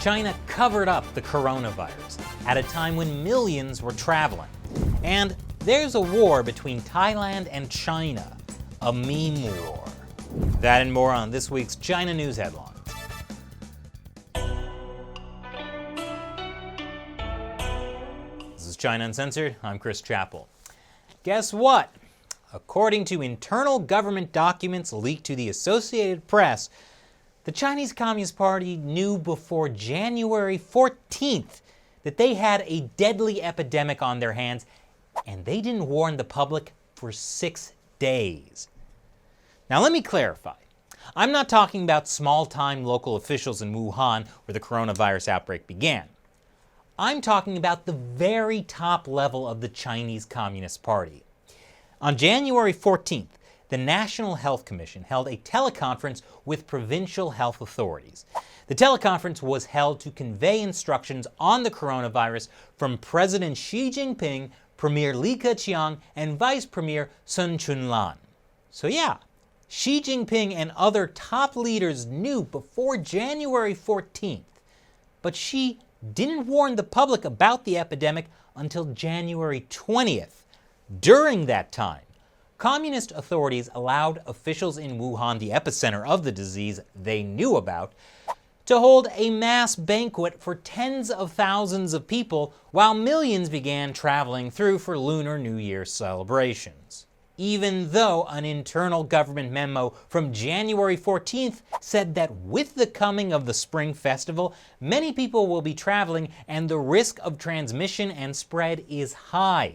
China covered up the coronavirus at a time when millions were traveling. And there's a war between Thailand and China, a meme war. That and more on this week's China News Headlines. This is China Uncensored. I'm Chris Chappell. Guess what? According to internal government documents leaked to the Associated Press, the Chinese Communist Party knew before January 14th that they had a deadly epidemic on their hands, and they didn't warn the public for 6 days. Now let me clarify. I'm not talking about small-time local officials in Wuhan where the coronavirus outbreak began. I'm talking about the very top level of the Chinese Communist Party. On January 14th, the National Health Commission held a teleconference with provincial health authorities. The teleconference was held to convey instructions on the coronavirus from President Xi Jinping, Premier Li Keqiang, and Vice Premier Sun Chunlan. So yeah, Xi Jinping and other top leaders knew before January 14th, but Xi didn't warn the public about the epidemic until January 20th. During that time, Communist authorities allowed officials in Wuhan, the epicenter of the disease they knew about, to hold a mass banquet for tens of thousands of people while millions began traveling through for Lunar New Year celebrations. Even though an internal government memo from January 14th said that with the coming of the Spring Festival, many people will be traveling and the risk of transmission and spread is high.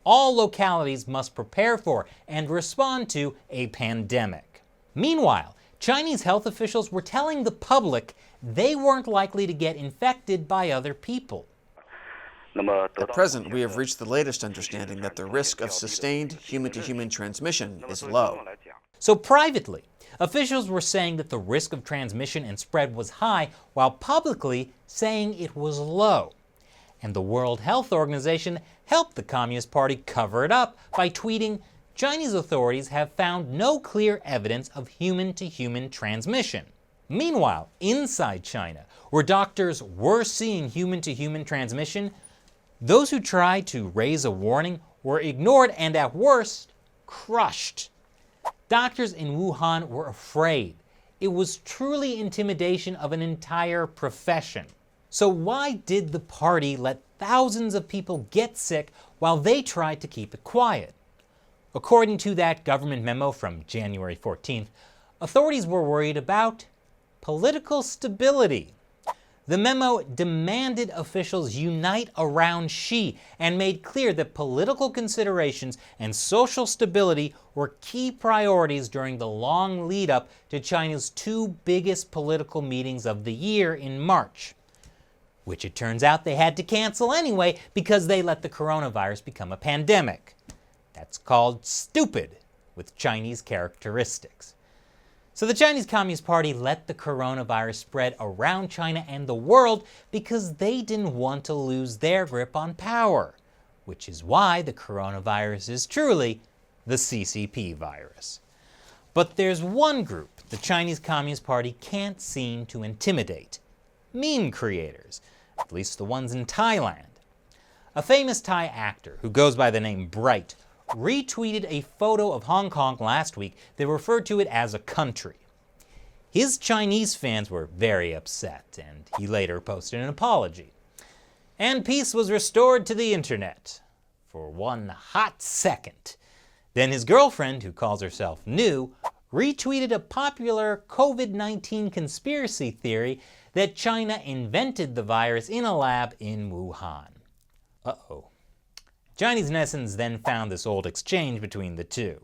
All localities must prepare for and respond to a pandemic. Meanwhile, Chinese health officials were telling the public they weren't likely to get infected by other people. At present, we have reached the latest understanding that the risk of sustained human-to-human transmission is low. So privately, officials were saying that the risk of transmission and spread was high, while publicly saying it was low. And the World Health Organization helped the Communist Party cover it up by tweeting, "Chinese authorities have found no clear evidence of human-to-human transmission." Meanwhile, inside China, where doctors were seeing human-to-human transmission, those who tried to raise a warning were ignored and, at worst, crushed. Doctors in Wuhan were afraid. It was truly intimidation of an entire profession. So why did the party let thousands of people get sick while they tried to keep it quiet? According to that government memo from January 14th, authorities were worried about political stability. The memo demanded officials unite around Xi and made clear that political considerations and social stability were key priorities during the long lead-up to China's two biggest political meetings of the year in March, which it turns out they had to cancel anyway because they let the coronavirus become a pandemic. That's called stupid with Chinese characteristics. So the Chinese Communist Party let the coronavirus spread around China and the world because they didn't want to lose their grip on power, which is why the coronavirus is truly the CCP virus. But there's one group the Chinese Communist Party can't seem to intimidate: meme creators, at least the ones in Thailand. A famous Thai actor who goes by the name Bright retweeted a photo of Hong Kong last week that referred to it as a country. His Chinese fans were very upset, and he later posted an apology. And peace was restored to the internet for one hot second. Then his girlfriend, who calls herself New, retweeted a popular COVID-19 conspiracy theory that China invented the virus in a lab in Wuhan. Uh-oh. Chinese netizens then found this old exchange between the two.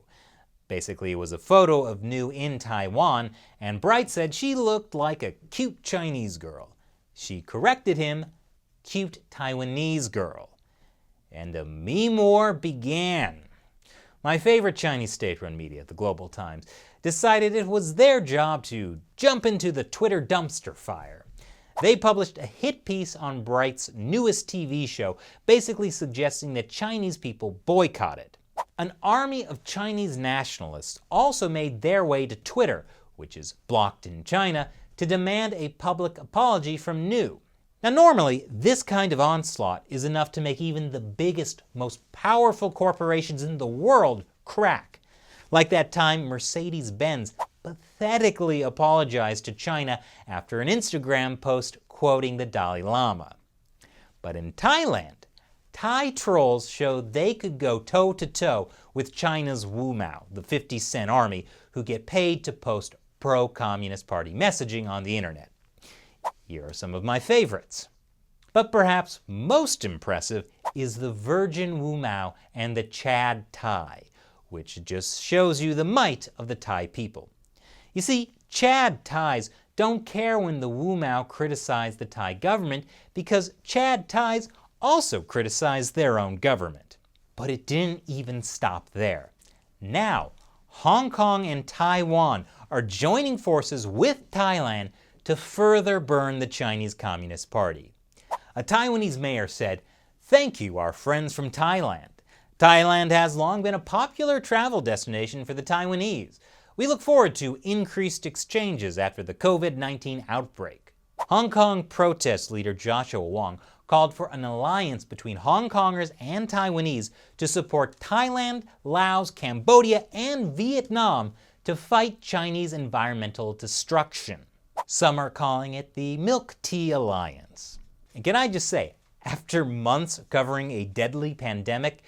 Basically, it was a photo of New in Taiwan, and Bright said she looked like a cute Chinese girl. She corrected him, cute Taiwanese girl. And a meme war began. My favorite Chinese state-run media, the Global Times, decided it was their job to jump into the Twitter dumpster fire. They published a hit piece on Bright's newest TV show, basically suggesting that Chinese people boycott it. An army of Chinese nationalists also made their way to Twitter, which is blocked in China, to demand a public apology from New. Now normally, this kind of onslaught is enough to make even the biggest, most powerful corporations in the world crack. Like that time Mercedes-Benz pathetically apologized to China after an Instagram post quoting the Dalai Lama. But in Thailand, Thai trolls showed they could go toe-to-toe with China's Wumao, the 50-cent army, who get paid to post pro-Communist Party messaging on the internet. Here are some of my favorites. But perhaps most impressive is the Virgin Wumao and the Chad Thai, which just shows you the might of the Thai people. You see, Chad Thais don't care when the Wumao criticize the Thai government because Chad Thais also criticize their own government. But it didn't even stop there. Now, Hong Kong and Taiwan are joining forces with Thailand to further burn the Chinese Communist Party. A Taiwanese mayor said, "Thank you, our friends from Thailand. Thailand has long been a popular travel destination for the Taiwanese. We look forward to increased exchanges after the COVID-19 outbreak." Hong Kong protest leader Joshua Wong called for an alliance between Hong Kongers and Taiwanese to support Thailand, Laos, Cambodia, and Vietnam to fight Chinese environmental destruction. Some are calling it the Milk Tea Alliance. And can I just say, after months covering a deadly pandemic,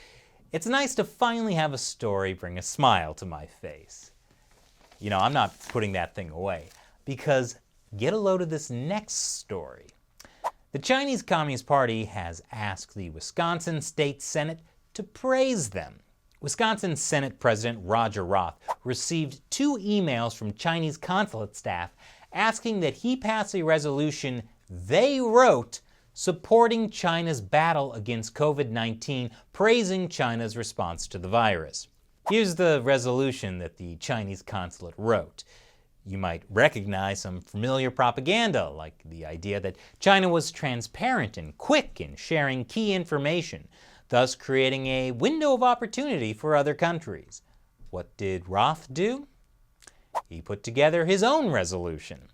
it's nice to finally have a story bring a smile to my face. You know, I'm not putting that thing away, because get a load of this next story. The Chinese Communist Party has asked the Wisconsin State Senate to praise them. Wisconsin Senate President Roger Roth received 2 emails from Chinese consulate staff asking that he pass a resolution they wrote supporting China's battle against COVID-19, praising China's response to the virus. Here's the resolution that the Chinese consulate wrote. You might recognize some familiar propaganda, like the idea that China was transparent and quick in sharing key information, thus creating a window of opportunity for other countries. What did Roth do? He put together his own resolution.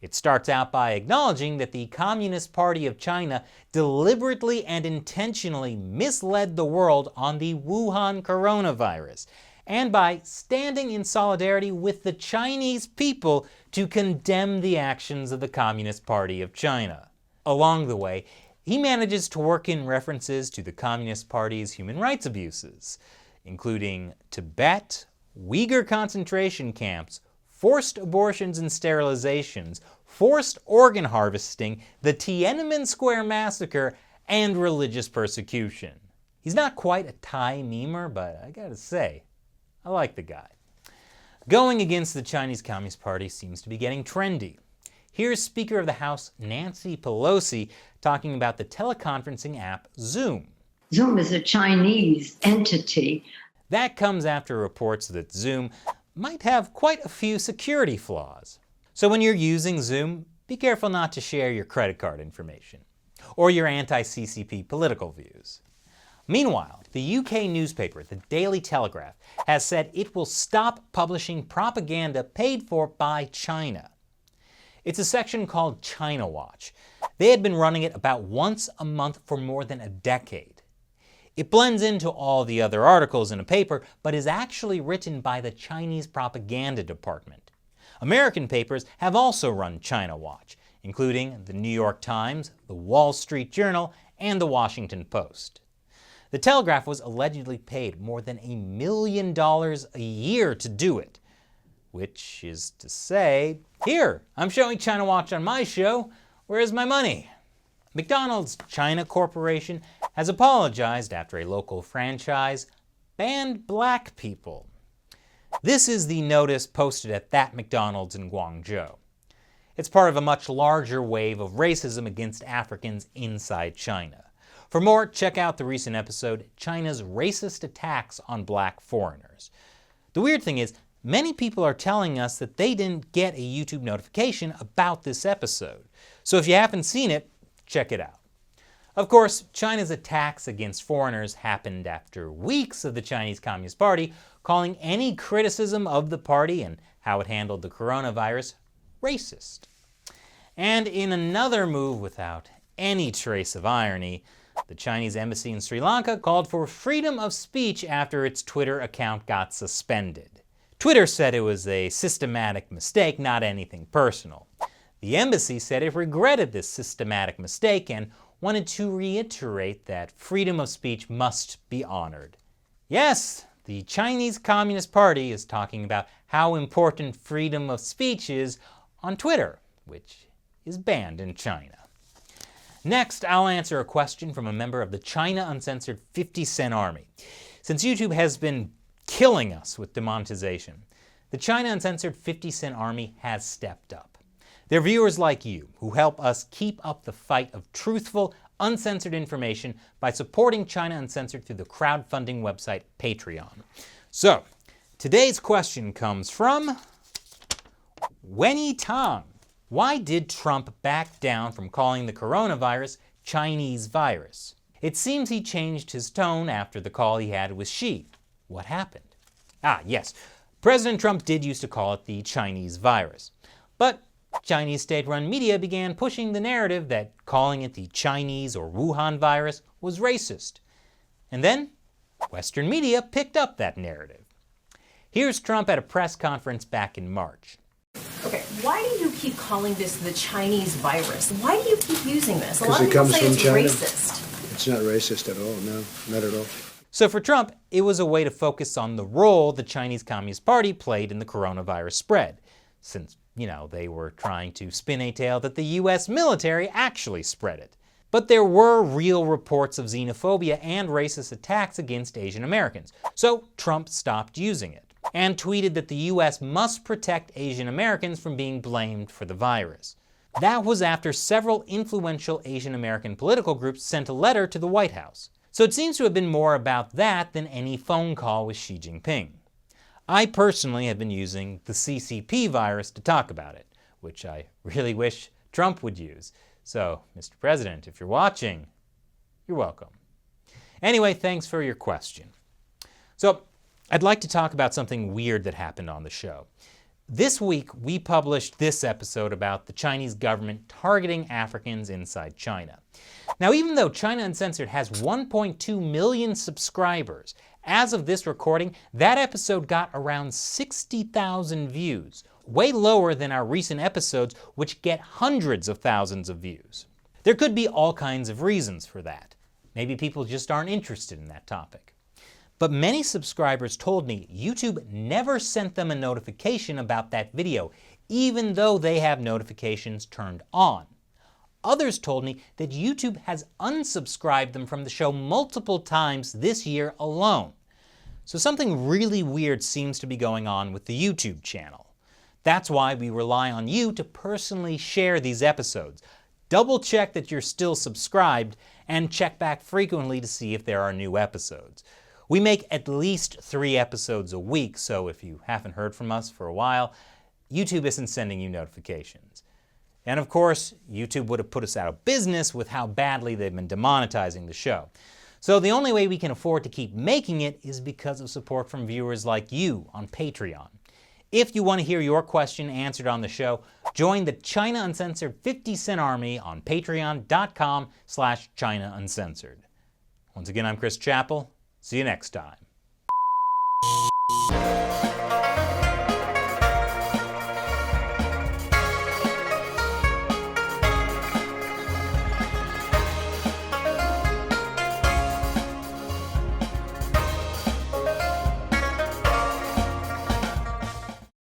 It starts out by acknowledging that the Communist Party of China deliberately and intentionally misled the world on the Wuhan coronavirus, and by standing in solidarity with the Chinese people to condemn the actions of the Communist Party of China. Along the way, he manages to work in references to the Communist Party's human rights abuses, including Tibet, Uyghur concentration camps, forced abortions and sterilizations, forced organ harvesting, the Tiananmen Square massacre, and religious persecution. He's not quite a Thai memer, but I gotta say, I like the guy. Going against the Chinese Communist Party seems to be getting trendy. Here's Speaker of the House Nancy Pelosi talking about the teleconferencing app Zoom. Zoom is a Chinese entity. That comes after reports that Zoom might have quite a few security flaws. So when you're using Zoom, be careful not to share your credit card information or your anti-CCP political views. Meanwhile, the UK newspaper, the Daily Telegraph, has said it will stop publishing propaganda paid for by China. It's a section called China Watch. They had been running it about once a month for more than a decade. It blends into all the other articles in a paper, but is actually written by the Chinese propaganda department. American papers have also run China Watch, including the New York Times, the Wall Street Journal, and the Washington Post. The Telegraph was allegedly paid more than $1 million a year to do it, which is to say, here, I'm showing China Watch on my show, where's my money? McDonald's China Corporation has apologized after a local franchise banned black people. This is the notice posted at that McDonald's in Guangzhou. It's part of a much larger wave of racism against Africans inside China. For more, check out the recent episode, China's Racist Attacks on Black Foreigners. The weird thing is, many people are telling us that they didn't get a YouTube notification about this episode. So if you haven't seen it, check it out. Of course, China's attacks against foreigners happened after weeks of the Chinese Communist Party calling any criticism of the party and how it handled the coronavirus racist. And in another move without any trace of irony, the Chinese embassy in Sri Lanka called for freedom of speech after its Twitter account got suspended. Twitter said it was a systematic mistake, not anything personal. The embassy said it regretted this systematic mistake and wanted to reiterate that freedom of speech must be honored. Yes, the Chinese Communist Party is talking about how important freedom of speech is on Twitter, which is banned in China. Next, I'll answer a question from a member of the China Uncensored 50-cent army. Since YouTube has been killing us with demonetization, the China Uncensored 50-cent army has stepped up. They're viewers like you who help us keep up the fight of truthful, uncensored information by supporting China Uncensored through the crowdfunding website Patreon. So, today's question comes from Wenyi Tang. Why did Trump back down from calling the coronavirus Chinese virus? It seems he changed his tone after the call he had with Xi. What happened? Yes, President Trump did used to call it the Chinese virus. But Chinese state-run media began pushing the narrative that calling it the Chinese or Wuhan virus was racist. And then Western media picked up that narrative. Here's Trump at a press conference back in March. Okay, why do you keep calling this the Chinese virus? Why do you keep using this? Because it comes from China. Racist. It's not racist at all, no, not at all. So for Trump, it was a way to focus on the role the Chinese Communist Party played in the coronavirus spread, since, they were trying to spin a tale that the U.S. military actually spread it. But there were real reports of xenophobia and racist attacks against Asian Americans, so Trump stopped using it and tweeted that the U.S. must protect Asian Americans from being blamed for the virus. That was after several influential Asian American political groups sent a letter to the White House. So it seems to have been more about that than any phone call with Xi Jinping. I personally have been using the CCP virus to talk about it, which I really wish Trump would use. So, Mr. President, if you're watching, you're welcome. Anyway, thanks for your question. So, I'd like to talk about something weird that happened on the show. This week, we published this episode about the Chinese government targeting Africans inside China. Now, even though China Uncensored has 1.2 million subscribers, as of this recording, that episode got around 60,000 views, way lower than our recent episodes, which get hundreds of thousands of views. There could be all kinds of reasons for that. Maybe people just aren't interested in that topic. But many subscribers told me YouTube never sent them a notification about that video, even though they have notifications turned on. Others told me that YouTube has unsubscribed them from the show multiple times this year alone. So something really weird seems to be going on with the YouTube channel. That's why we rely on you to personally share these episodes. Double check that you're still subscribed and check back frequently to see if there are new episodes. We make at least 3 episodes a week, so if you haven't heard from us for a while, YouTube isn't sending you notifications. And of course, YouTube would have put us out of business with how badly they've been demonetizing the show. So the only way we can afford to keep making it is because of support from viewers like you on Patreon. If you want to hear your question answered on the show, join the China Uncensored 50-cent army on patreon.com/China Uncensored. Once again, I'm Chris Chappell. See you next time.